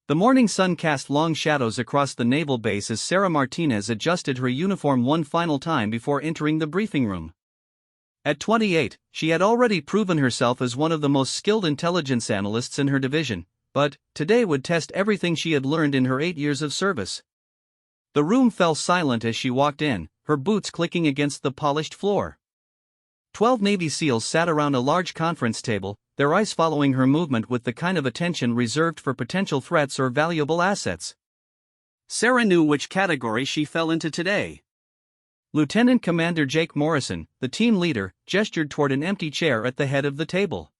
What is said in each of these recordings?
The morning sun cast long shadows across the naval base as Sarah Martinez adjusted her uniform one final time before entering the briefing room. At 28, she had already proven herself as one of the most skilled intelligence analysts in her division, but today would test everything she had learned in her 8 years of service. The room fell silent as she walked in, her boots clicking against the polished floor. 12 Navy SEALs sat around a large conference table, their eyes following her movement with the kind of attention reserved for potential threats or valuable assets. Sarah knew which category she fell into today. Lieutenant Commander Jake Morrison, the team leader, gestured toward an empty chair at the head of the table.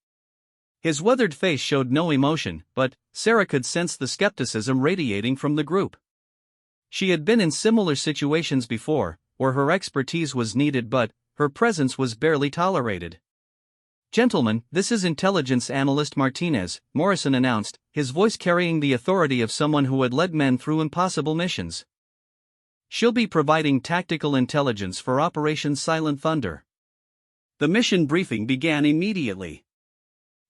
His weathered face showed no emotion, but Sarah could sense the skepticism radiating from the group. She had been in similar situations before, where her expertise was needed but her presence was barely tolerated. "Gentlemen, this is Intelligence Analyst Martinez," Morrison announced, his voice carrying the authority of someone who had led men through impossible missions. "She'll be providing tactical intelligence for Operation Silent Thunder." The mission briefing began immediately.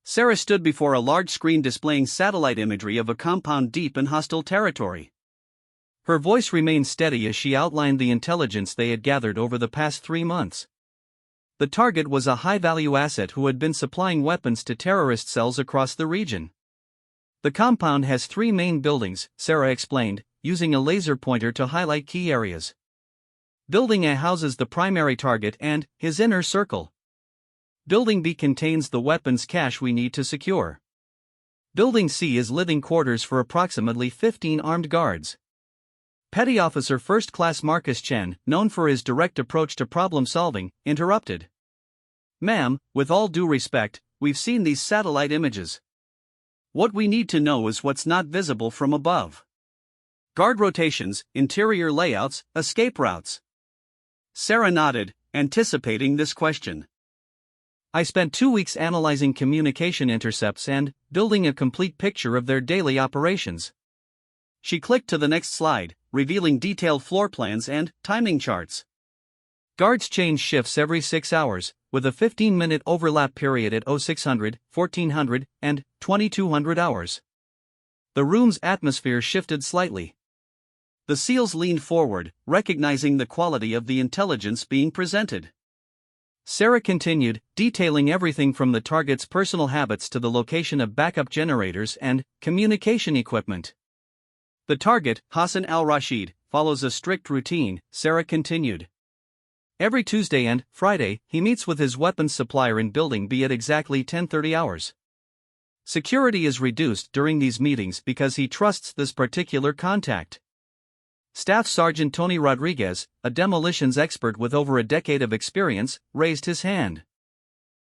Sarah stood before a large screen displaying satellite imagery of a compound deep in hostile territory. Her voice remained steady as she outlined the intelligence they had gathered over the past 3 months. The target was a high-value asset who had been supplying weapons to terrorist cells across the region. "The compound has 3 main buildings," Sarah explained, using a laser pointer to highlight key areas. "Building A houses the primary target and his inner circle. Building B contains the weapons cache we need to secure. Building C is living quarters for approximately 15 armed guards." Petty Officer First Class Marcus Chen, known for his direct approach to problem-solving, interrupted. "Ma'am, with all due respect, we've seen these satellite images. What we need to know is what's not visible from above. Guard rotations, interior layouts, escape routes." Sarah nodded, anticipating this question. "I spent 2 weeks analyzing communication intercepts and building a complete picture of their daily operations." She clicked to the next slide, revealing detailed floor plans and timing charts. Guards change shifts every 6 hours, with a 15-minute overlap period at 0600, 1400, and 2200 hours. The room's atmosphere shifted slightly. The SEALs leaned forward, recognizing the quality of the intelligence being presented. Sarah continued, detailing everything from the target's personal habits to the location of backup generators and communication equipment. "The target, Hassan al-Rashid, follows a strict routine," Sarah continued. "Every Tuesday and Friday, he meets with his weapons supplier in Building B at exactly 10:30 hours. Security is reduced during these meetings because he trusts this particular contact." Staff Sergeant Tony Rodriguez, a demolitions expert with over a decade of experience, raised his hand.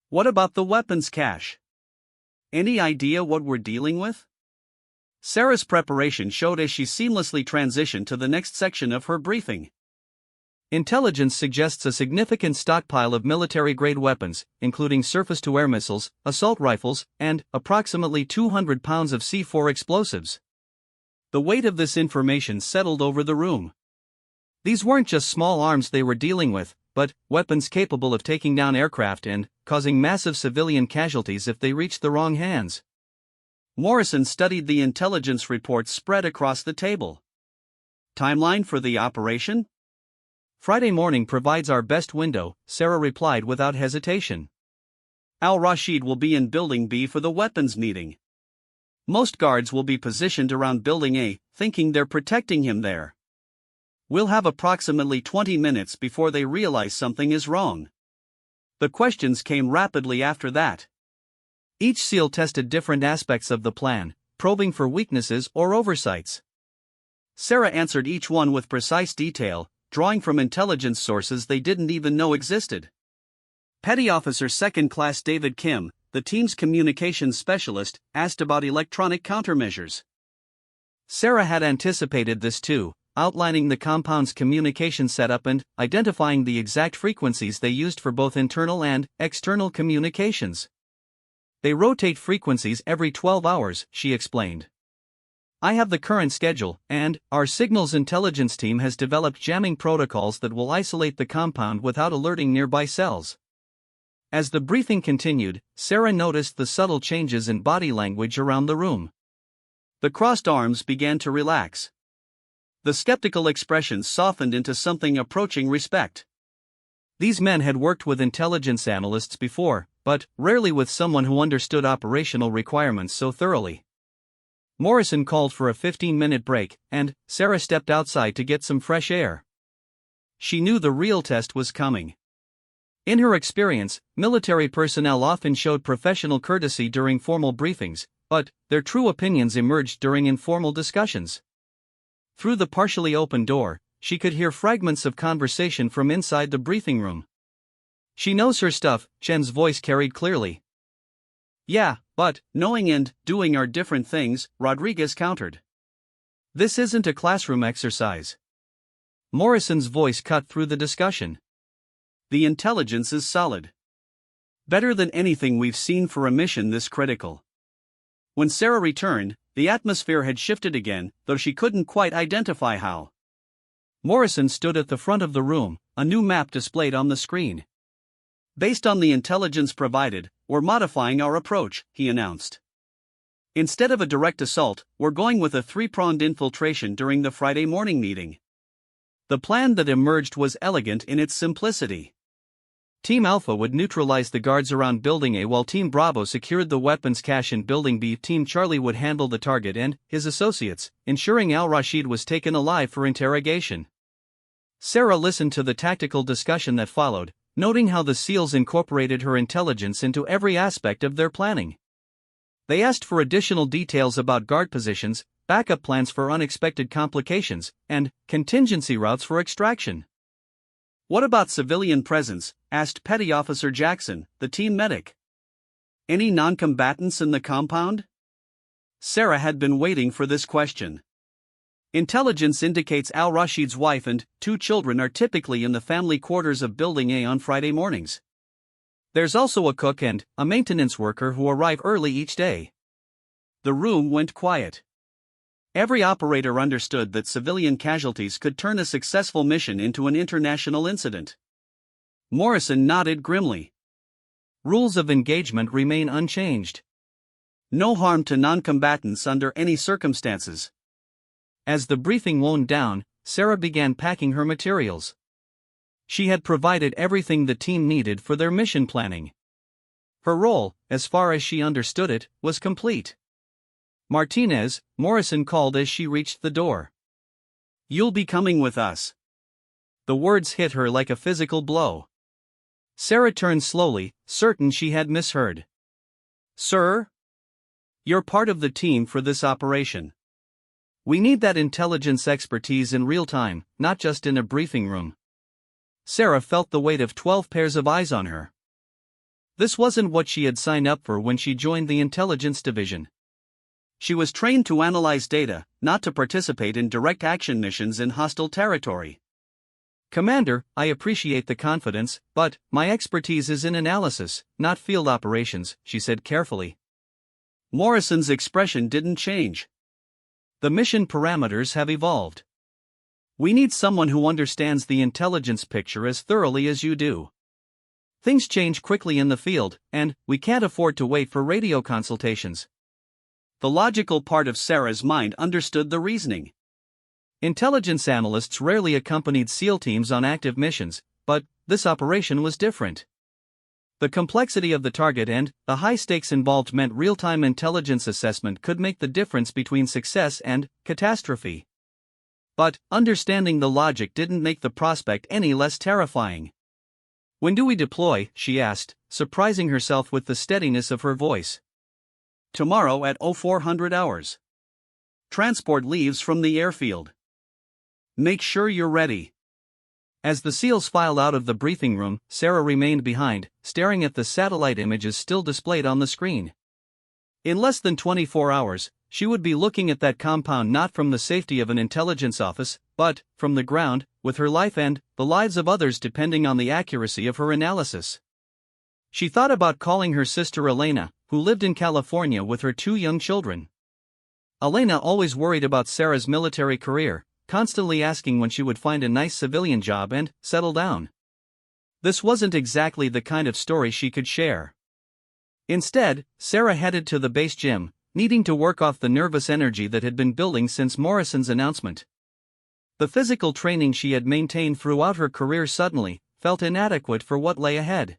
"What about the weapons cache? Any idea what we're dealing with?" Sarah's preparation showed as she seamlessly transitioned to the next section of her briefing. "Intelligence suggests a significant stockpile of military-grade weapons, including surface-to-air missiles, assault rifles, and approximately 200 pounds of C4 explosives." The weight of this information settled over the room. These weren't just small arms they were dealing with, but weapons capable of taking down aircraft and causing massive civilian casualties if they reached the wrong hands. Morrison studied the intelligence reports spread across the table. "Timeline for the operation?" "Friday morning provides our best window," Sarah replied without hesitation. "Al-Rashid will be in Building B for the weapons meeting. Most guards will be positioned around Building A, thinking they're protecting him there. We'll have approximately 20 minutes before they realize something is wrong." The questions came rapidly after that. Each SEAL tested different aspects of the plan, probing for weaknesses or oversights. Sarah answered each one with precise detail, drawing from intelligence sources they didn't even know existed. Petty Officer Second Class David Kim, the team's communications specialist, asked about electronic countermeasures. Sarah had anticipated this too, outlining the compound's communication setup and identifying the exact frequencies they used for both internal and external communications. "They rotate frequencies every 12 hours, she explained. "I have the current schedule, and our signals intelligence team has developed jamming protocols that will isolate the compound without alerting nearby cells." As the briefing continued, Sarah noticed the subtle changes in body language around the room. The crossed arms began to relax. The skeptical expression softened into something approaching respect. These men had worked with intelligence analysts before, but rarely with someone who understood operational requirements so thoroughly. Morrison called for a 15-minute break, and Sarah stepped outside to get some fresh air. She knew the real test was coming. In her experience, military personnel often showed professional courtesy during formal briefings, but their true opinions emerged during informal discussions. Through the partially open door, she could hear fragments of conversation from inside the briefing room. "She knows her stuff," Chen's voice carried clearly. "Yeah, but knowing and doing are different things," Rodriguez countered. "This isn't a classroom exercise." Morrison's voice cut through the discussion. "The intelligence is solid. Better than anything we've seen for a mission this critical." When Sarah returned, the atmosphere had shifted again, though she couldn't quite identify how. Morrison stood at the front of the room, a new map displayed on the screen. "Based on the intelligence provided, we're modifying our approach," he announced. "Instead of a direct assault, we're going with a three-pronged infiltration during the Friday morning meeting." The plan that emerged was elegant in its simplicity. Team Alpha would neutralize the guards around Building A while Team Bravo secured the weapons cache in Building B. Team Charlie would handle the target and his associates, ensuring Al-Rashid was taken alive for interrogation. Sarah listened to the tactical discussion that followed, noting how the SEALs incorporated her intelligence into every aspect of their planning. They asked for additional details about guard positions, backup plans for unexpected complications, and contingency routes for extraction. "What about civilian presence?" asked Petty Officer Jackson, the team medic. "Any non-combatants in the compound?" Sarah had been waiting for this question. Intelligence indicates Al-Rashid's wife and 2 children are typically in the family quarters of Building A on Friday mornings. There's also a cook and a maintenance worker who arrive early each day. The room went quiet. Every operator understood that civilian casualties could turn a successful mission into an international incident. Morrison nodded grimly. "Rules of engagement remain unchanged. No harm to non-combatants under any circumstances." As the briefing wound down, Sarah began packing her materials. She had provided everything the team needed for their mission planning. Her role, as far as she understood it, was complete. "Martinez," Morrison called as she reached the door. "You'll be coming with us." The words hit her like a physical blow. Sarah turned slowly, certain she had misheard. "Sir? You're part of the team for this operation. We need that intelligence expertise in real time, not just in a briefing room." Sarah felt the weight of 12 pairs of eyes on her. This wasn't what she had signed up for when she joined the intelligence division. She was trained to analyze data, not to participate in direct action missions in hostile territory. "Commander, I appreciate the confidence, but my expertise is in analysis, not field operations," she said carefully. Morrison's expression didn't change. "The mission parameters have evolved. We need someone who understands the intelligence picture as thoroughly as you do. Things change quickly in the field, and we can't afford to wait for radio consultations." The logical part of Sarah's mind understood the reasoning. Intelligence analysts rarely accompanied SEAL teams on active missions, but this operation was different. The complexity of the target and the high stakes involved meant real-time intelligence assessment could make the difference between success and catastrophe. But understanding the logic didn't make the prospect any less terrifying. "When do we deploy?" she asked, surprising herself with the steadiness of her voice. "Tomorrow at 0400 hours. Transport leaves from the airfield. Make sure you're ready." As the SEALs filed out of the briefing room, Sarah remained behind, staring at the satellite images still displayed on the screen. In less than 24 hours, she would be looking at that compound not from the safety of an intelligence office, but from the ground, with her life and the lives of others depending on the accuracy of her analysis. She thought about calling her sister Elena, who lived in California with her 2 young children. Elena always worried about Sarah's military career, constantly asking when she would find a nice civilian job and settle down. This wasn't exactly the kind of story she could share. Instead, Sarah headed to the base gym, needing to work off the nervous energy that had been building since Morrison's announcement. The physical training she had maintained throughout her career suddenly felt inadequate for what lay ahead.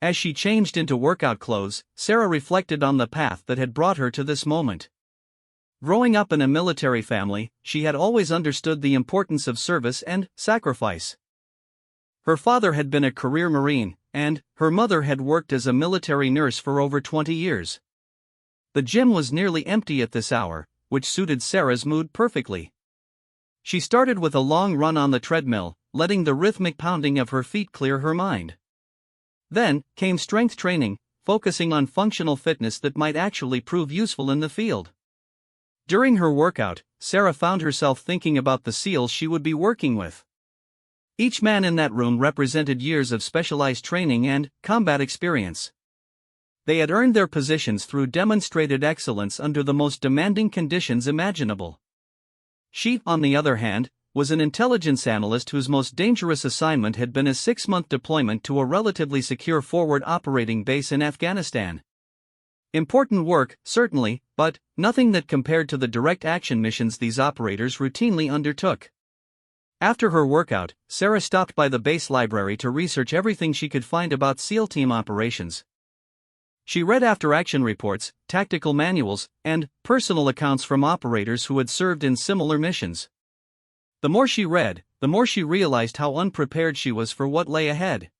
As she changed into workout clothes, Sarah reflected on the path that had brought her to this moment. Growing up in a military family, she had always understood the importance of service and sacrifice. Her father had been a career Marine, and her mother had worked as a military nurse for over 20 years. The gym was nearly empty at this hour, which suited Sarah's mood perfectly. She started with a long run on the treadmill, letting the rhythmic pounding of her feet clear her mind. Then came strength training, focusing on functional fitness that might actually prove useful in the field. During her workout, Sarah found herself thinking about the SEALs she would be working with. Each man in that room represented years of specialized training and combat experience. They had earned their positions through demonstrated excellence under the most demanding conditions imaginable. She, on the other hand, was an intelligence analyst whose most dangerous assignment had been a 6-month deployment to a relatively secure forward operating base in Afghanistan. Important work, certainly, but nothing that compared to the direct action missions these operators routinely undertook. After her workout, Sarah stopped by the base library to research everything she could find about SEAL team operations. She read after-action reports, tactical manuals, and personal accounts from operators who had served in similar missions. The more she read, the more she realized how unprepared she was for what lay ahead.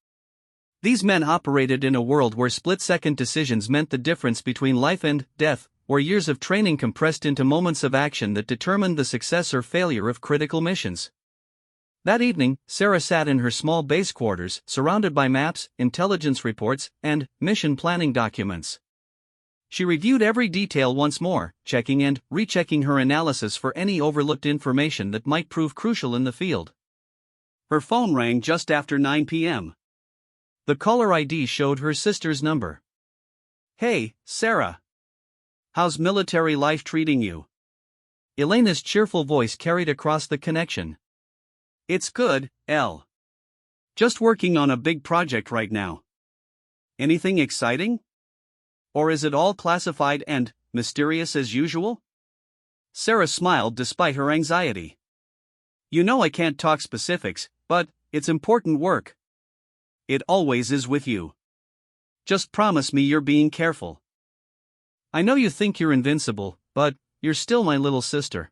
These men operated in a world where split-second decisions meant the difference between life and death, where years of training compressed into moments of action that determined the success or failure of critical missions. That evening, Sarah sat in her small base quarters, surrounded by maps, intelligence reports, and mission planning documents. She reviewed every detail once more, checking and rechecking her analysis for any overlooked information that might prove crucial in the field. Her phone rang just after 9 p.m. The caller ID showed her sister's number. "Hey, Sarah. How's military life treating you?" Elena's cheerful voice carried across the connection. "It's good, Elle. Just working on a big project right now. Anything exciting? Or is it all classified and mysterious as usual?" Sarah smiled despite her anxiety. "You know I can't talk specifics, but it's important work. It always is with you. Just promise me you're being careful. I know you think you're invincible, but you're still my little sister."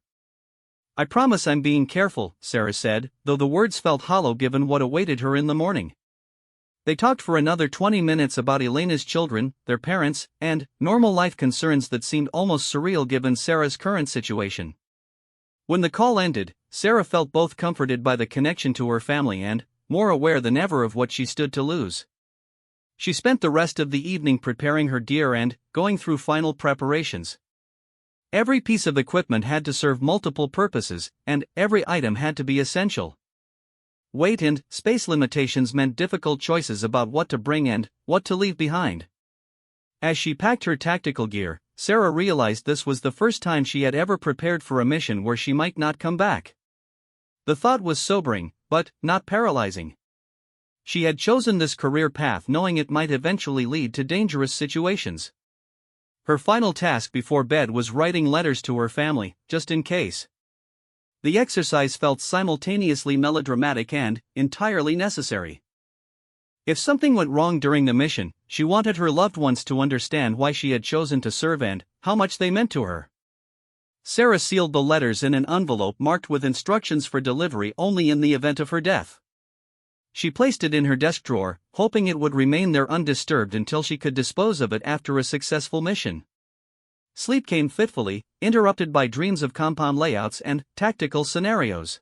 "I promise I'm being careful," Sarah said, though the words felt hollow given what awaited her in the morning. They talked for another 20 minutes about Elena's children, their parents, and normal life concerns that seemed almost surreal given Sarah's current situation. When the call ended, Sarah felt both comforted by the connection to her family and more aware than ever of what she stood to lose. She spent the rest of the evening preparing her gear and going through final preparations. Every piece of equipment had to serve multiple purposes, and every item had to be essential. Weight and space limitations meant difficult choices about what to bring and what to leave behind. As she packed her tactical gear, Sarah realized this was the first time she had ever prepared for a mission where she might not come back. The thought was sobering, but not paralyzing. She had chosen this career path knowing it might eventually lead to dangerous situations. Her final task before bed was writing letters to her family, just in case. The exercise felt simultaneously melodramatic and entirely necessary. If something went wrong during the mission, she wanted her loved ones to understand why she had chosen to serve and how much they meant to her. Sarah sealed the letters in an envelope marked with instructions for delivery only in the event of her death. She placed it in her desk drawer, hoping it would remain there undisturbed until she could dispose of it after a successful mission. Sleep came fitfully, interrupted by dreams of compound layouts and tactical scenarios.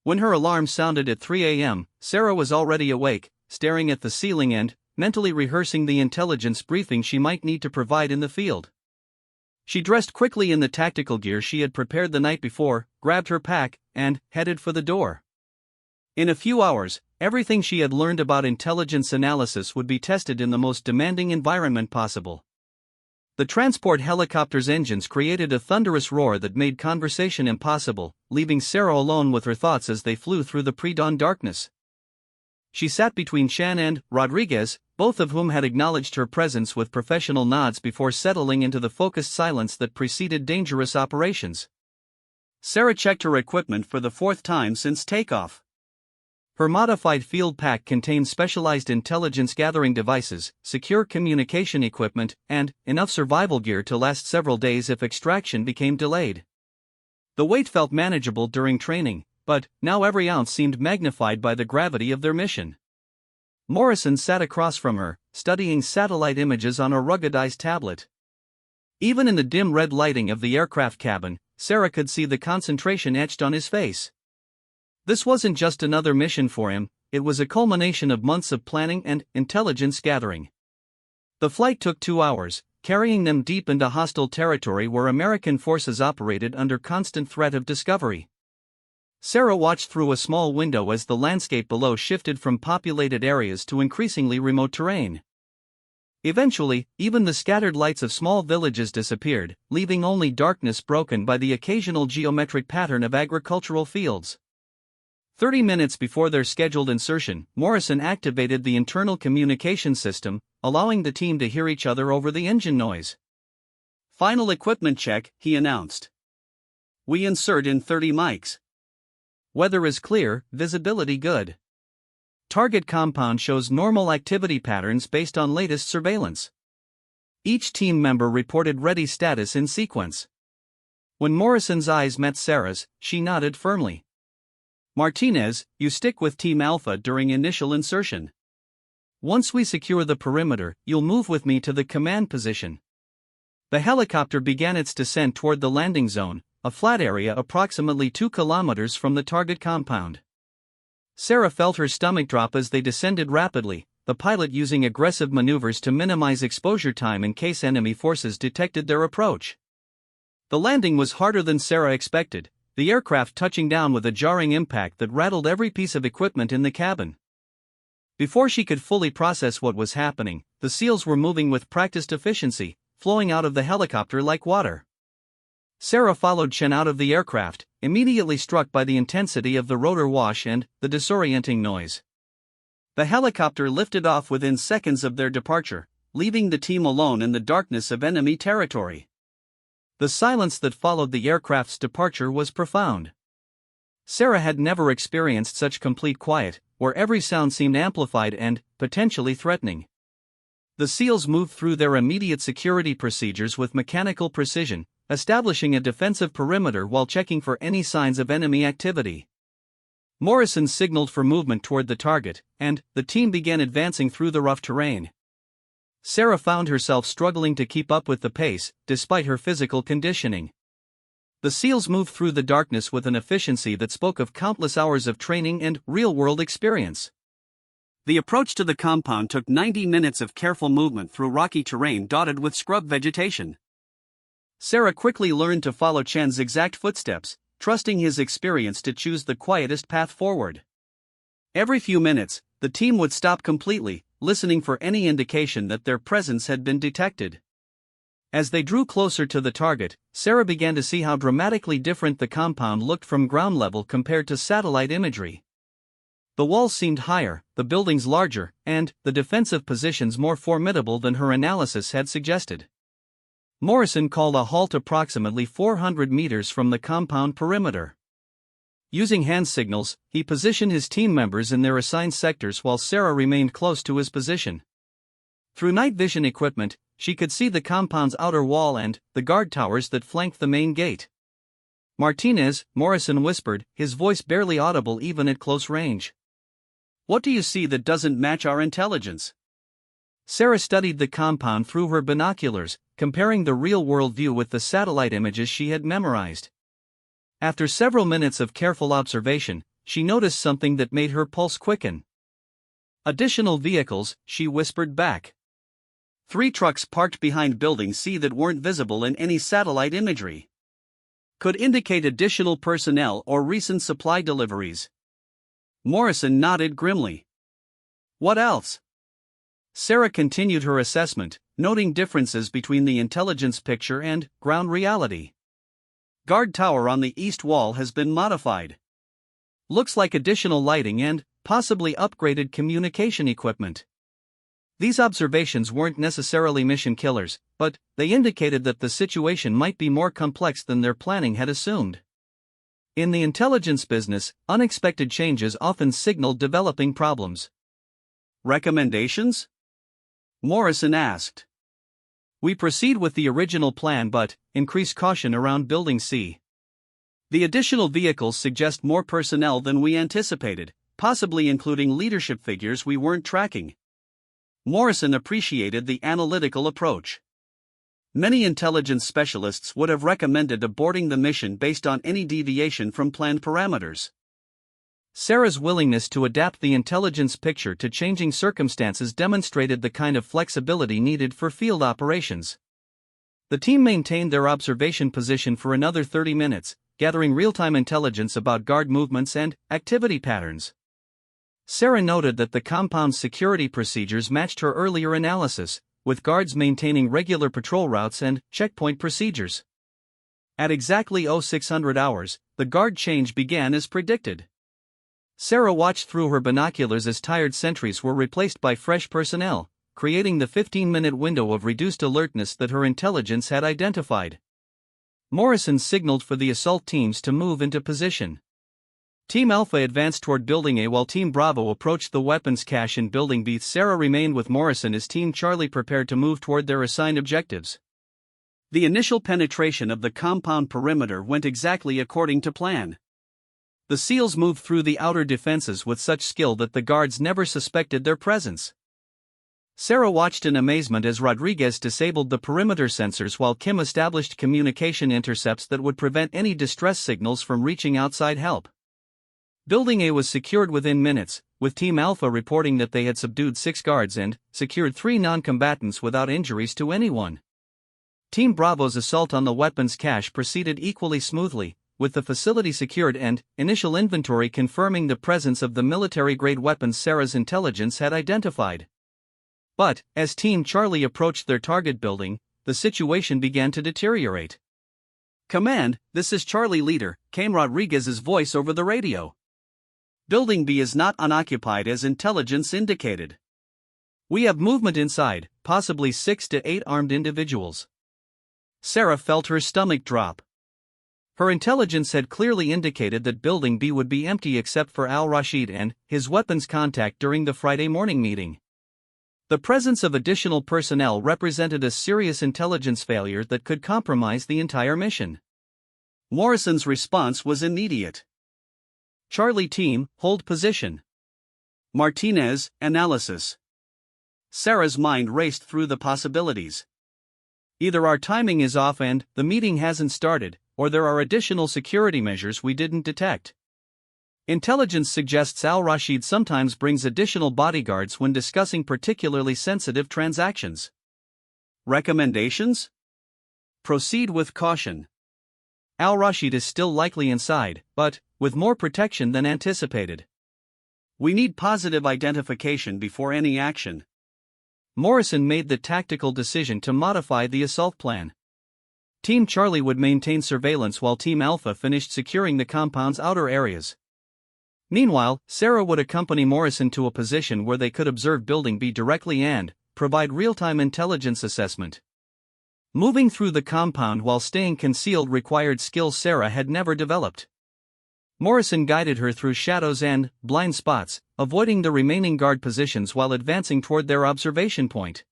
When her alarm sounded at 3 a.m., Sarah was already awake, staring at the ceiling and mentally rehearsing the intelligence briefing she might need to provide in the field. She dressed quickly in the tactical gear she had prepared the night before, grabbed her pack, and headed for the door. In a few hours, everything she had learned about intelligence analysis would be tested in the most demanding environment possible. The transport helicopter's engines created a thunderous roar that made conversation impossible, leaving Sarah alone with her thoughts as they flew through the pre-dawn darkness. She sat between Chan and Rodriguez, both of whom had acknowledged her presence with professional nods before settling into the focused silence that preceded dangerous operations. Sarah checked her equipment for the fourth time since takeoff. Her modified field pack contained specialized intelligence-gathering devices, secure communication equipment, and enough survival gear to last several days if extraction became delayed. The weight felt manageable during training, but now every ounce seemed magnified by the gravity of their mission. Morrison sat across from her, studying satellite images on a ruggedized tablet. Even in the dim red lighting of the aircraft cabin, Sarah could see the concentration etched on his face. This wasn't just another mission for him, it was a culmination of months of planning and intelligence gathering. The flight took 2 hours, carrying them deep into hostile territory where American forces operated under constant threat of discovery. Sarah watched through a small window as the landscape below shifted from populated areas to increasingly remote terrain. Eventually, even the scattered lights of small villages disappeared, leaving only darkness broken by the occasional geometric pattern of agricultural fields. 30 minutes before their scheduled insertion, Morrison activated the internal communication system, allowing the team to hear each other over the engine noise. "Final equipment check," he announced. "We insert in 30 mics. Weather is clear, visibility good. Target compound shows normal activity patterns based on latest surveillance." Each team member reported ready status in sequence. When Morrison's eyes met Sarah's, she nodded firmly. "Martinez, you stick with Team Alpha during initial insertion. Once we secure the perimeter, you'll move with me to the command position." The helicopter began its descent toward the landing zone, a flat area approximately 2 kilometers from the target compound. Sarah felt her stomach drop as they descended rapidly, the pilot using aggressive maneuvers to minimize exposure time in case enemy forces detected their approach. The landing was harder than Sarah expected, the aircraft touching down with a jarring impact that rattled every piece of equipment in the cabin. Before she could fully process what was happening, the seals were moving with practiced efficiency, flowing out of the helicopter like water. Sarah followed Chen out of the aircraft, immediately struck by the intensity of the rotor wash and the disorienting noise. The helicopter lifted off within seconds of their departure, leaving the team alone in the darkness of enemy territory. The silence that followed the aircraft's departure was profound. Sarah had never experienced such complete quiet, where every sound seemed amplified and potentially threatening. The SEALs moved through their immediate security procedures with mechanical precision, establishing a defensive perimeter while checking for any signs of enemy activity. Morrison signaled for movement toward the target, and the team began advancing through the rough terrain. Sarah found herself struggling to keep up with the pace, despite her physical conditioning. The SEALs moved through the darkness with an efficiency that spoke of countless hours of training and real-world experience. The approach to the compound took 90 minutes of careful movement through rocky terrain dotted with scrub vegetation. Sarah quickly learned to follow Chen's exact footsteps, trusting his experience to choose the quietest path forward. Every few minutes, the team would stop completely, listening for any indication that their presence had been detected. As they drew closer to the target, Sarah began to see how dramatically different the compound looked from ground level compared to satellite imagery. The walls seemed higher, the buildings larger, and the defensive positions more formidable than her analysis had suggested. Morrison called a halt approximately 400 meters from the compound perimeter. Using hand signals, he positioned his team members in their assigned sectors while Sarah remained close to his position. Through night vision equipment, she could see the compound's outer wall and the guard towers that flanked the main gate. "Martinez," Morrison whispered, his voice barely audible even at close range. "What do you see that doesn't match our intelligence?" Sarah studied the compound through her binoculars, comparing the real-world view with the satellite images she had memorized. After several minutes of careful observation, she noticed something that made her pulse quicken. "Additional vehicles," she whispered back. 3 trucks parked behind buildings C that weren't visible in any satellite imagery. Could indicate additional personnel or recent supply deliveries. Morrison nodded grimly. "What else?" Sarah continued her assessment, noting differences between the intelligence picture and ground reality. "Guard tower on the east wall has been modified. Looks like additional lighting and possibly upgraded communication equipment. These observations weren't necessarily mission killers, but they indicated that the situation might be more complex than their planning had assumed. In the intelligence business, unexpected changes often signal developing problems. Recommendations? Morrison asked. We proceed with the original plan but increase caution around Building C. The additional vehicles suggest more personnel than we anticipated, possibly including leadership figures we weren't tracking. Morrison appreciated the analytical approach. Many intelligence specialists would have recommended aborting the mission based on any deviation from planned parameters. Sarah's willingness to adapt the intelligence picture to changing circumstances demonstrated the kind of flexibility needed for field operations. The team maintained their observation position for another 30 minutes, gathering real-time intelligence about guard movements and activity patterns. Sarah noted that the compound's security procedures matched her earlier analysis, with guards maintaining regular patrol routes and checkpoint procedures. At exactly 0600 hours, the guard change began as predicted. Sarah watched through her binoculars as tired sentries were replaced by fresh personnel, creating the 15-minute window of reduced alertness that her intelligence had identified. Morrison signaled for the assault teams to move into position. Team Alpha advanced toward Building A while Team Bravo approached the weapons cache in Building B. Sarah remained with Morrison as Team Charlie prepared to move toward their assigned objectives. The initial penetration of the compound perimeter went exactly according to plan. The SEALs moved through the outer defenses with such skill that the guards never suspected their presence. Sarah watched in amazement as Rodriguez disabled the perimeter sensors while Kim established communication intercepts that would prevent any distress signals from reaching outside help. Building A was secured within minutes, with Team Alpha reporting that they had subdued 6 guards and secured 3 non-combatants without injuries to anyone. Team Bravo's assault on the weapons cache proceeded equally smoothly, with the facility secured and initial inventory confirming the presence of the military-grade weapons Sarah's intelligence had identified. But, as Team Charlie approached their target building, the situation began to deteriorate. "Command, this is Charlie Leader," came Rodriguez's voice over the radio. "Building B is not unoccupied as intelligence indicated. We have movement inside, possibly 6 to 8 armed individuals." Sarah felt her stomach drop. Her intelligence had clearly indicated that Building B would be empty except for Al-Rashid and his weapons contact during the Friday morning meeting. The presence of additional personnel represented a serious intelligence failure that could compromise the entire mission. Morrison's response was immediate. "Charlie team, hold position." Martinez, analysis. Sarah's mind raced through the possibilities. Either our timing is off and the meeting hasn't started, or there are additional security measures we didn't detect. Intelligence suggests Al-Rashid sometimes brings additional bodyguards when discussing particularly sensitive transactions. Recommendations? Proceed with caution. Al-Rashid is still likely inside, but with more protection than anticipated. We need positive identification before any action. Morrison made the tactical decision to modify the assault plan. Team Charlie would maintain surveillance while Team Alpha finished securing the compound's outer areas. Meanwhile, Sarah would accompany Morrison to a position where they could observe Building B directly and provide real-time intelligence assessment. Moving through the compound while staying concealed required skills Sarah had never developed. Morrison guided her through shadows and blind spots, avoiding the remaining guard positions while advancing toward their observation point.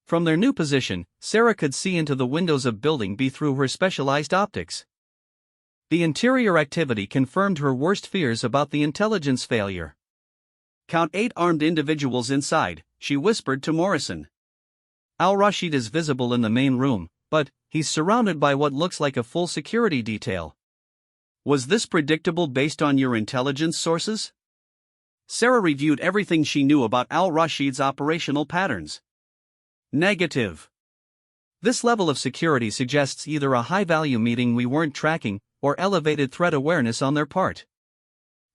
From their new position, Sarah could see into the windows of Building B through her specialized optics. The interior activity confirmed her worst fears about the intelligence failure. "Count 8 armed individuals inside," she whispered to Morrison. Al-Rashid is visible in the main room, but he's surrounded by what looks like a full security detail. Was this predictable based on your intelligence sources? Sarah reviewed everything she knew about Al-Rashid's operational patterns. Negative. This level of security suggests either a high-value meeting we weren't tracking, or elevated threat awareness on their part.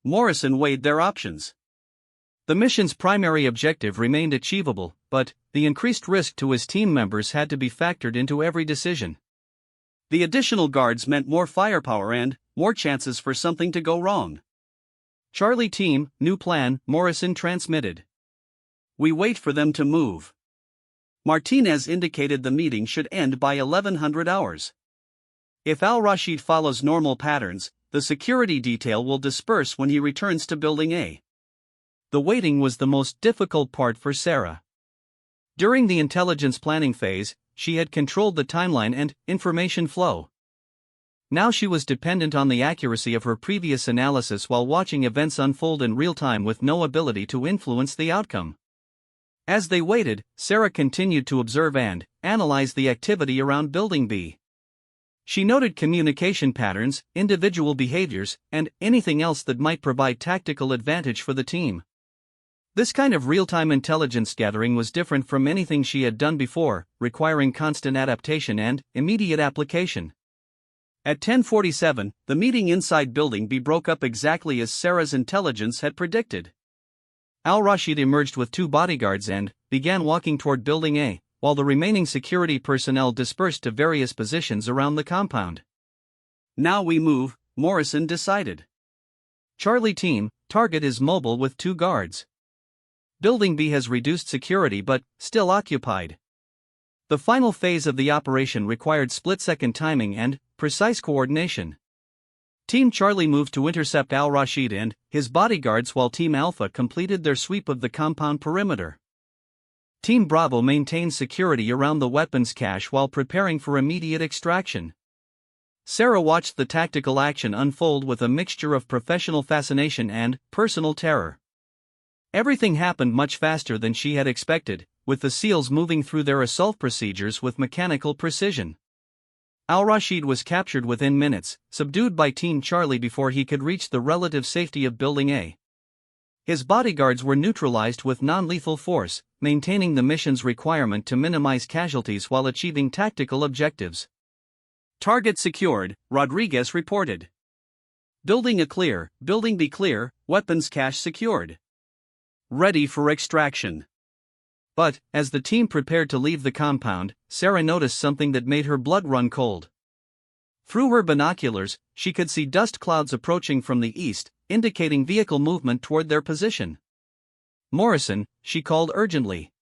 Morrison weighed their options. The mission's primary objective remained achievable, but the increased risk to his team members had to be factored into every decision. The additional guards meant more firepower and more chances for something to go wrong. "Charlie team, new plan," Morrison transmitted. We wait for them to move. Martinez indicated the meeting should end by 1100 hours. If Al-Rashid follows normal patterns, the security detail will disperse when he returns to Building A. The waiting was the most difficult part for Sarah. During the intelligence planning phase, she had controlled the timeline and information flow. Now she was dependent on the accuracy of her previous analysis while watching events unfold in real time with no ability to influence the outcome. As they waited, Sarah continued to observe and analyze the activity around Building B. She noted communication patterns, individual behaviors, and anything else that might provide tactical advantage for the team. This kind of real-time intelligence gathering was different from anything she had done before, requiring constant adaptation and immediate application. At 10:47, the meeting inside Building B broke up exactly as Sarah's intelligence had predicted. Al-Rashid emerged with 2 bodyguards and began walking toward Building A, while the remaining security personnel dispersed to various positions around the compound. Now we move, Morrison decided. Charlie team, target is mobile with 2 guards. Building B has reduced security but still occupied. The final phase of the operation required split-second timing and precise coordination. Team Charlie moved to intercept Al-Rashid and his bodyguards while Team Alpha completed their sweep of the compound perimeter. Team Bravo maintained security around the weapons cache while preparing for immediate extraction. Sarah watched the tactical action unfold with a mixture of professional fascination and personal terror. Everything happened much faster than she had expected, with the SEALs moving through their assault procedures with mechanical precision. Al-Rashid was captured within minutes, subdued by Team Charlie before he could reach the relative safety of Building A. His bodyguards were neutralized with non-lethal force, maintaining the mission's requirement to minimize casualties while achieving tactical objectives. Target secured, Rodriguez reported. Building A clear, Building B clear, weapons cache secured. Ready for extraction. But, as the team prepared to leave the compound, Sarah noticed something that made her blood run cold. Through her binoculars, she could see dust clouds approaching from the east, indicating vehicle movement toward their position. Morrison, she called urgently.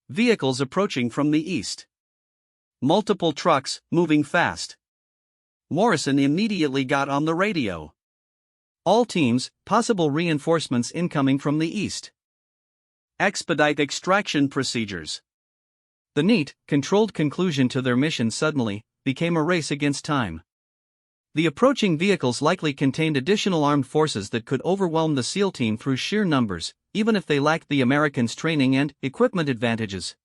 Vehicles approaching from the east. Multiple trucks, moving fast. Morrison immediately got on the radio. All teams, possible reinforcements incoming from the east. Expedite extraction procedures. The neat, controlled conclusion to their mission suddenly became a race against time. The approaching vehicles likely contained additional armed forces that could overwhelm the SEAL team through sheer numbers, even if they lacked the Americans' training and equipment advantages.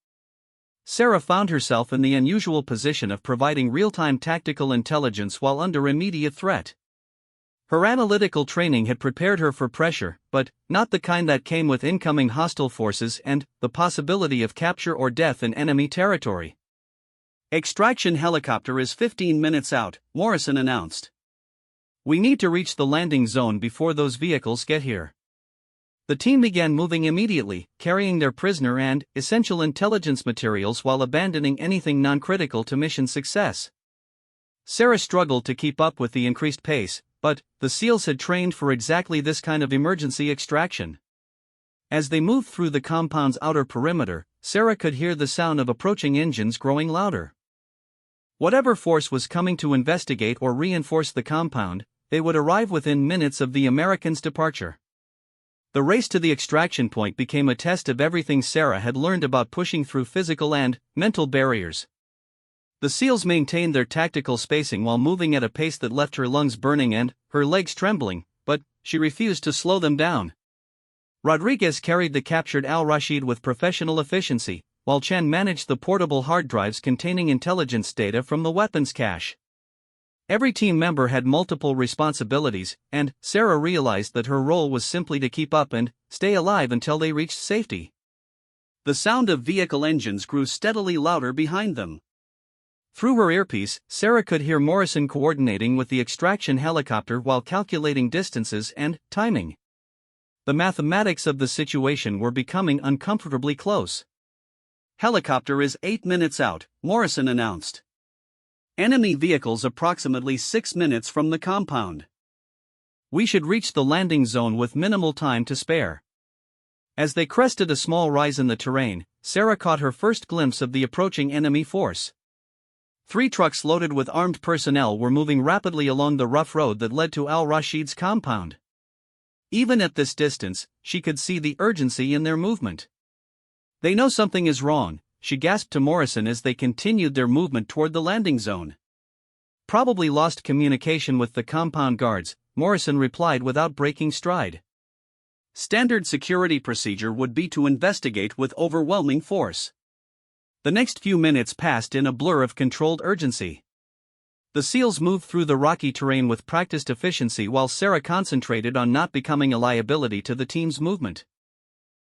Sarah found herself in the unusual position of providing real-time tactical intelligence while under immediate threat. Her analytical training had prepared her for pressure, but not the kind that came with incoming hostile forces and the possibility of capture or death in enemy territory. Extraction helicopter is 15 minutes out, Morrison announced. We need to reach the landing zone before those vehicles get here. The team began moving immediately, carrying their prisoner and essential intelligence materials while abandoning anything non-critical to mission success. Sarah struggled to keep up with the increased pace, but the SEALs had trained for exactly this kind of emergency extraction. As they moved through the compound's outer perimeter, Sarah could hear the sound of approaching engines growing louder. Whatever force was coming to investigate or reinforce the compound, they would arrive within minutes of the Americans' departure. The race to the extraction point became a test of everything Sarah had learned about pushing through physical and mental barriers. The SEALs maintained their tactical spacing while moving at a pace that left her lungs burning and her legs trembling, but she refused to slow them down. Rodriguez carried the captured Al-Rashid with professional efficiency, while Chen managed the portable hard drives containing intelligence data from the weapons cache. Every team member had multiple responsibilities, and Sarah realized that her role was simply to keep up and stay alive until they reached safety. The sound of vehicle engines grew steadily louder behind them. Through her earpiece, Sarah could hear Morrison coordinating with the extraction helicopter while calculating distances and timing. The mathematics of the situation were becoming uncomfortably close. Helicopter is 8 minutes out, Morrison announced. Enemy vehicles approximately 6 minutes from the compound. We should reach the landing zone with minimal time to spare. As they crested a small rise in the terrain, Sarah caught her first glimpse of the approaching enemy force. 3 trucks loaded with armed personnel were moving rapidly along the rough road that led to al-Rashid's compound. Even at this distance, she could see the urgency in their movement. "They know something is wrong," she gasped to Morrison as they continued their movement toward the landing zone. "Probably lost communication with the compound guards," Morrison replied without breaking stride. Standard security procedure would be to investigate with overwhelming force. The next few minutes passed in a blur of controlled urgency. The SEALs moved through the rocky terrain with practiced efficiency while Sarah concentrated on not becoming a liability to the team's movement.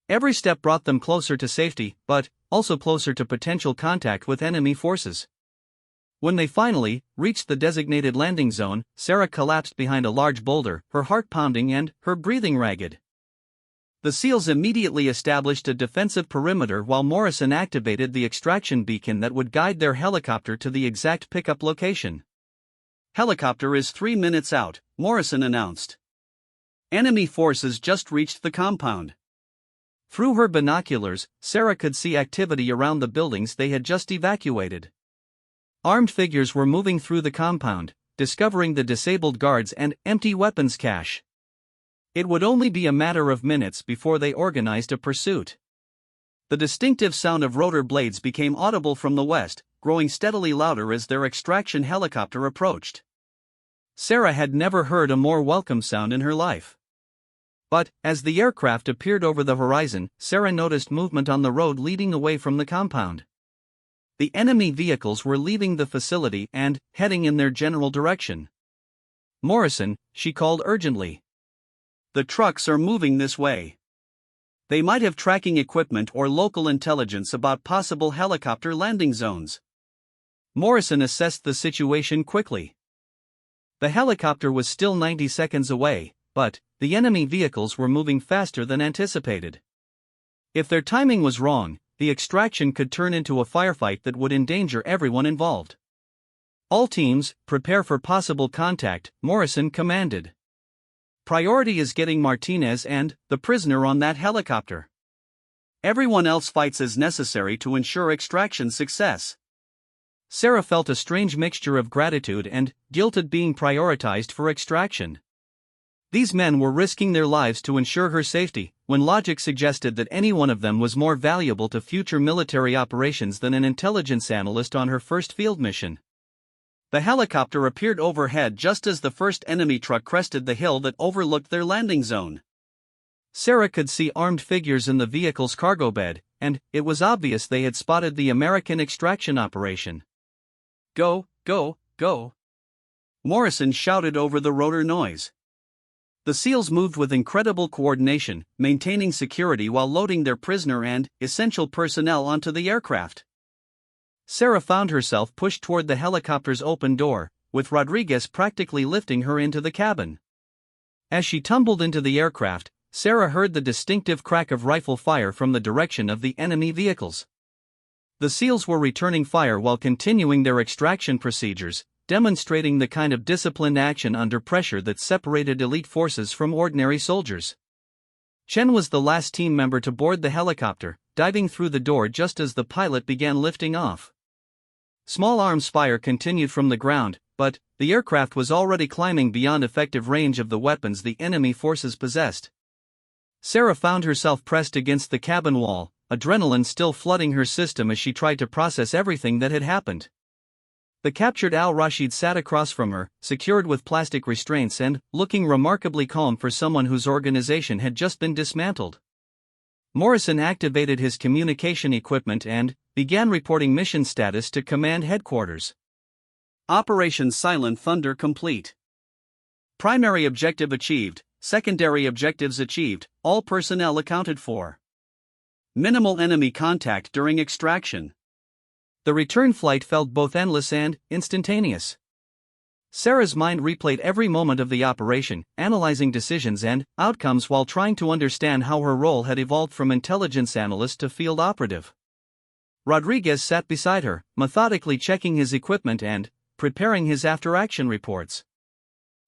Every step brought them closer to safety, but also closer to potential contact with enemy forces. When they finally reached the designated landing zone, Sarah collapsed behind a large boulder, her heart pounding and her breathing ragged. The SEALs immediately established a defensive perimeter while Morrison activated the extraction beacon that would guide their helicopter to the exact pickup location. "Helicopter is 3 minutes out," Morrison announced. "Enemy forces just reached the compound." Through her binoculars, Sarah could see activity around the buildings they had just evacuated. Armed figures were moving through the compound, discovering the disabled guards and empty weapons cache. It would only be a matter of minutes before they organized a pursuit. The distinctive sound of rotor blades became audible from the west, growing steadily louder as their extraction helicopter approached. Sarah had never heard a more welcome sound in her life. But, as the aircraft appeared over the horizon, Sarah noticed movement on the road leading away from the compound. The enemy vehicles were leaving the facility and heading in their general direction. "Morrison," she called urgently. "The trucks are moving this way. They might have tracking equipment or local intelligence about possible helicopter landing zones." Morrison assessed the situation quickly. The helicopter was still 90 seconds away, but the enemy vehicles were moving faster than anticipated. If their timing was wrong, the extraction could turn into a firefight that would endanger everyone involved. "All teams, prepare for possible contact," Morrison commanded. "Priority is getting Martinez and the prisoner on that helicopter. Everyone else fights as necessary to ensure extraction success." Sarah felt a strange mixture of gratitude and guilt at being prioritized for extraction. These men were risking their lives to ensure her safety, when logic suggested that any one of them was more valuable to future military operations than an intelligence analyst on her first field mission. The helicopter appeared overhead just as the first enemy truck crested the hill that overlooked their landing zone. Sarah could see armed figures in the vehicle's cargo bed, and it was obvious they had spotted the American extraction operation. "Go, go, go!" Morrison shouted over the rotor noise. The SEALs moved with incredible coordination, maintaining security while loading their prisoner and essential personnel onto the aircraft. Sarah found herself pushed toward the helicopter's open door, with Rodriguez practically lifting her into the cabin. As she tumbled into the aircraft, Sarah heard the distinctive crack of rifle fire from the direction of the enemy vehicles. The SEALs were returning fire while continuing their extraction procedures, demonstrating the kind of disciplined action under pressure that separated elite forces from ordinary soldiers. Chen was the last team member to board the helicopter, diving through the door just as the pilot began lifting off. Small arms fire continued from the ground, but the aircraft was already climbing beyond effective range of the weapons the enemy forces possessed. Sarah found herself pressed against the cabin wall, adrenaline still flooding her system as she tried to process everything that had happened. The captured al-Rashid sat across from her, secured with plastic restraints and looking remarkably calm for someone whose organization had just been dismantled. Morrison activated his communication equipment and began reporting mission status to command headquarters. Operation Silent Thunder complete. Primary objective achieved, secondary objectives achieved, all personnel accounted for. Minimal enemy contact during extraction. The return flight felt both endless and instantaneous. Sarah's mind replayed every moment of the operation, analyzing decisions and outcomes while trying to understand how her role had evolved from intelligence analyst to field operative. Rodriguez sat beside her, methodically checking his equipment and preparing his after-action reports.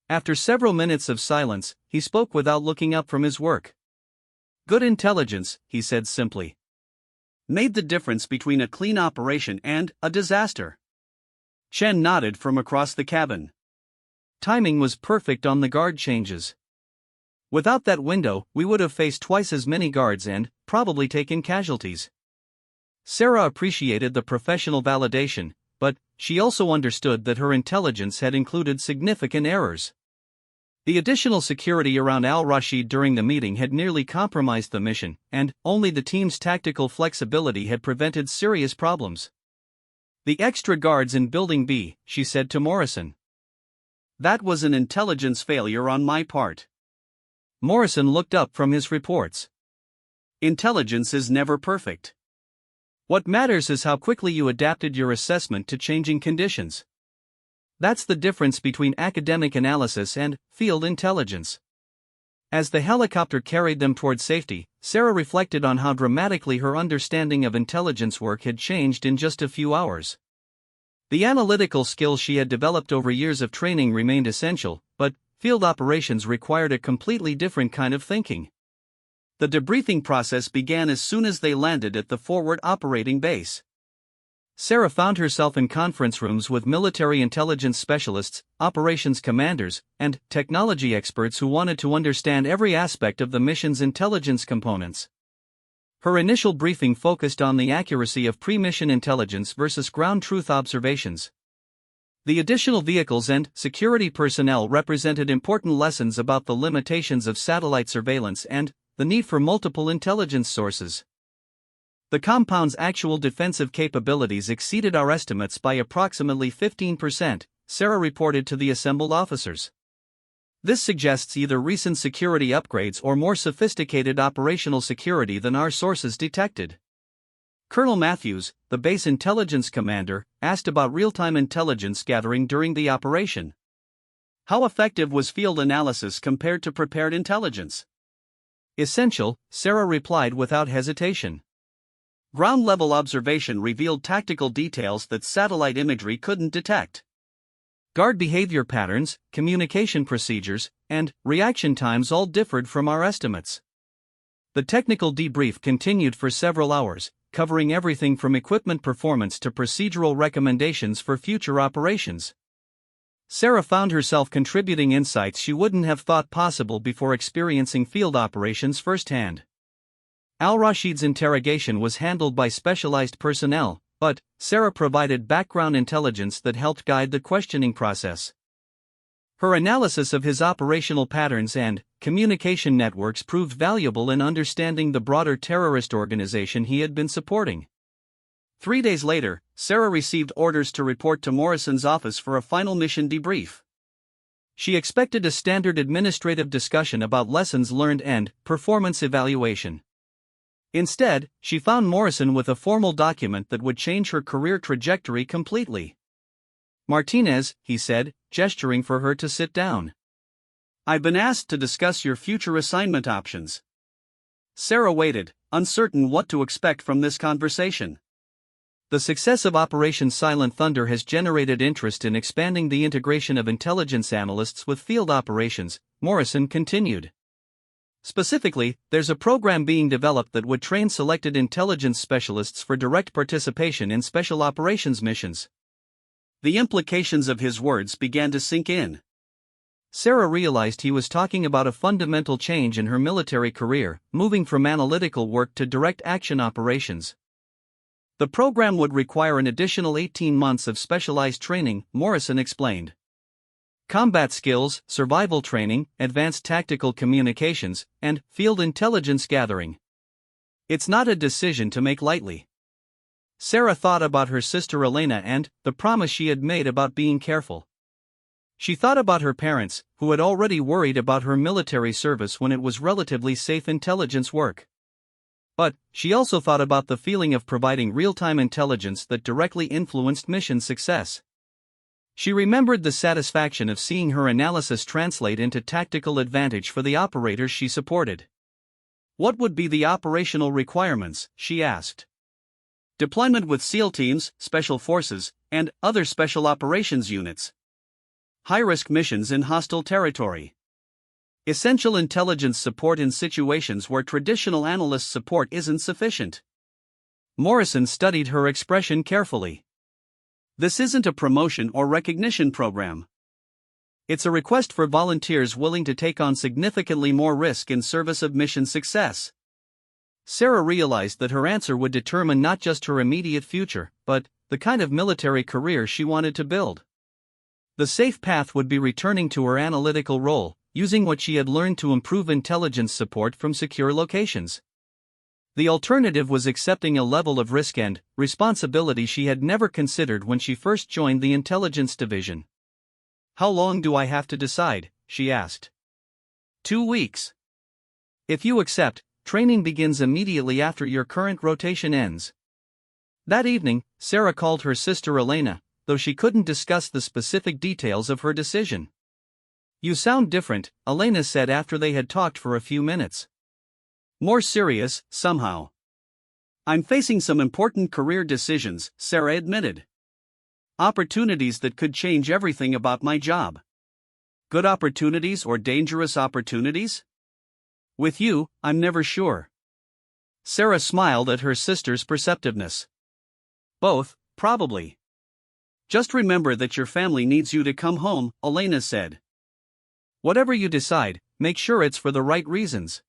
After several minutes of silence, he spoke without looking up from his work. Good intelligence, he said simply, made the difference between a clean operation and a disaster. Chen nodded from across the cabin. Timing was perfect on the guard changes. Without that window, we would have faced twice as many guards and probably taken casualties. Sarah appreciated the professional validation, but she also understood that her intelligence had included significant errors. The additional security around al-Rashid during the meeting had nearly compromised the mission, and only the team's tactical flexibility had prevented serious problems. The extra guards in Building B, she said to Morrison. That was an intelligence failure on my part. Morrison looked up from his reports. Intelligence is never perfect. What matters is how quickly you adapted your assessment to changing conditions. That's the difference between academic analysis and field intelligence. As the helicopter carried them toward safety, Sarah reflected on how dramatically her understanding of intelligence work had changed in just a few hours. The analytical skills she had developed over years of training remained essential, but field operations required a completely different kind of thinking. The debriefing process began as soon as they landed at the forward operating base. Sarah found herself in conference rooms with military intelligence specialists, operations commanders, and technology experts who wanted to understand every aspect of the mission's intelligence components. Her initial briefing focused on the accuracy of pre-mission intelligence versus ground truth observations. The additional vehicles and security personnel represented important lessons about the limitations of satellite surveillance and the need for multiple intelligence sources. The compound's actual defensive capabilities exceeded our estimates by approximately 15%, Sarah reported to the assembled officers. This suggests either recent security upgrades or more sophisticated operational security than our sources detected. Colonel Matthews, the base intelligence commander, asked about real-time intelligence gathering during the operation. How effective was field analysis compared to prepared intelligence? Essential, Sarah replied without hesitation. Ground-level observation revealed tactical details that satellite imagery couldn't detect. Guard behavior patterns, communication procedures, and reaction times all differed from our estimates. The technical debrief continued for several hours, covering everything from equipment performance to procedural recommendations for future operations. Sarah found herself contributing insights she wouldn't have thought possible before experiencing field operations firsthand. Al-Rashid's interrogation was handled by specialized personnel, but Sarah provided background intelligence that helped guide the questioning process. Her analysis of his operational patterns and communication networks proved valuable in understanding the broader terrorist organization he had been supporting. 3 days later, Sarah received orders to report to Morrison's office for a final mission debrief. She expected a standard administrative discussion about lessons learned and performance evaluation. Instead, she found Morrison with a formal document that would change her career trajectory completely. Martinez, he said, gesturing for her to sit down. I've been asked to discuss your future assignment options. Sarah waited, uncertain what to expect from this conversation. The success of Operation Silent Thunder has generated interest in expanding the integration of intelligence analysts with field operations, Morrison continued. Specifically, there's a program being developed that would train selected intelligence specialists for direct participation in special operations missions. The implications of his words began to sink in. Sarah realized he was talking about a fundamental change in her military career, moving from analytical work to direct action operations. The program would require an additional 18 months of specialized training, Morrison explained. Combat skills, survival training, advanced tactical communications, and field intelligence gathering. It's not a decision to make lightly. Sarah thought about her sister Elena and the promise she had made about being careful. She thought about her parents, who had already worried about her military service when it was relatively safe intelligence work. But she also thought about the feeling of providing real-time intelligence that directly influenced mission success. She remembered the satisfaction of seeing her analysis translate into tactical advantage for the operators she supported. What would be the operational requirements, she asked. Deployment with SEAL teams, special forces, and other special operations units. High-risk missions in hostile territory. Essential intelligence support in situations where traditional analyst support isn't sufficient. Morrison studied her expression carefully. This isn't a promotion or recognition program. It's a request for volunteers willing to take on significantly more risk in service of mission success. Sarah realized that her answer would determine not just her immediate future, but the kind of military career she wanted to build. The safe path would be returning to her analytical role, using what she had learned to improve intelligence support from secure locations. The alternative was accepting a level of risk and responsibility she had never considered when she first joined the intelligence division. "How long do I have to decide?" she asked. 2 weeks. If you accept, training begins immediately after your current rotation ends. That evening, Sarah called her sister Elena, though she couldn't discuss the specific details of her decision. "You sound different," Elena said after they had talked for a few minutes. "More serious, somehow." "I'm facing some important career decisions," Sarah admitted. "Opportunities that could change everything about my job." "Good opportunities or dangerous opportunities?" "With you, I'm never sure." Sarah smiled at her sister's perceptiveness. "Both, probably. Just remember that your family needs you to come home," Elena said. "Whatever you decide, make sure it's for the right reasons."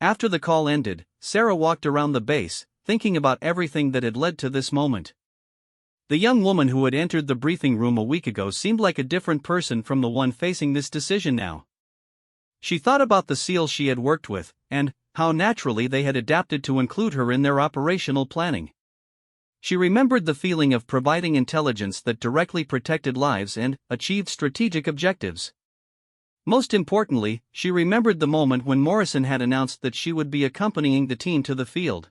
After the call ended, Sarah walked around the base, thinking about everything that had led to this moment. The young woman who had entered the briefing room a week ago seemed like a different person from the one facing this decision now. She thought about the SEALs she had worked with, and how naturally they had adapted to include her in their operational planning. She remembered the feeling of providing intelligence that directly protected lives and achieved strategic objectives. Most importantly, she remembered the moment when Morrison had announced that she would be accompanying the team to the field.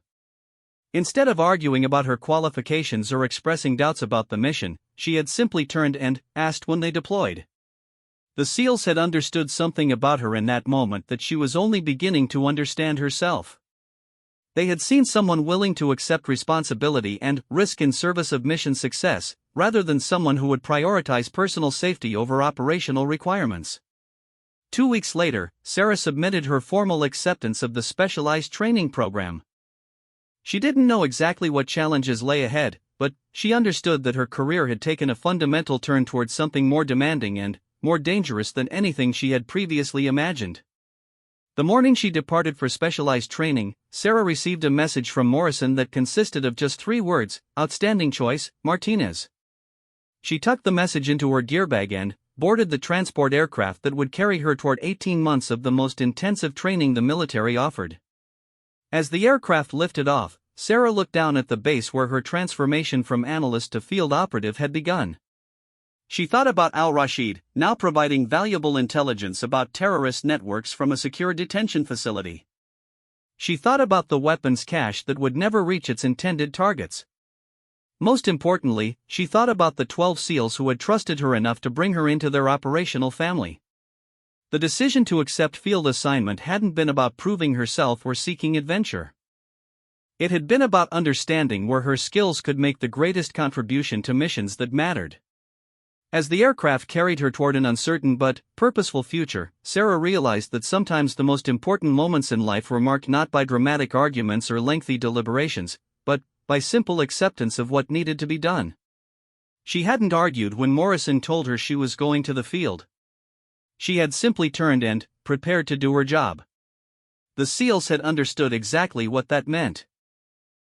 Instead of arguing about her qualifications or expressing doubts about the mission, she had simply turned and asked when they deployed. The SEALs had understood something about her in that moment that she was only beginning to understand herself. They had seen someone willing to accept responsibility and risk in service of mission success, rather than someone who would prioritize personal safety over operational requirements. 2 weeks later, Sarah submitted her formal acceptance of the specialized training program. She didn't know exactly what challenges lay ahead, but she understood that her career had taken a fundamental turn towards something more demanding and more dangerous than anything she had previously imagined. The morning she departed for specialized training, Sarah received a message from Morrison that consisted of just 3 words: "Outstanding choice, Martinez." She tucked the message into her gear bag and boarded the transport aircraft that would carry her toward 18 months of the most intensive training the military offered. As the aircraft lifted off, Sarah looked down at the base where her transformation from analyst to field operative had begun. She thought about al-Rashid, now providing valuable intelligence about terrorist networks from a secure detention facility. She thought about the weapons cache that would never reach its intended targets. Most importantly, she thought about the 12 SEALs who had trusted her enough to bring her into their operational family. The decision to accept field assignment hadn't been about proving herself or seeking adventure. It had been about understanding where her skills could make the greatest contribution to missions that mattered. As the aircraft carried her toward an uncertain but purposeful future, Sarah realized that sometimes the most important moments in life were marked not by dramatic arguments or lengthy deliberations, but by simple acceptance of what needed to be done. She hadn't argued when Morrison told her she was going to the field. She had simply turned and prepared to do her job. The SEALs had understood exactly what that meant.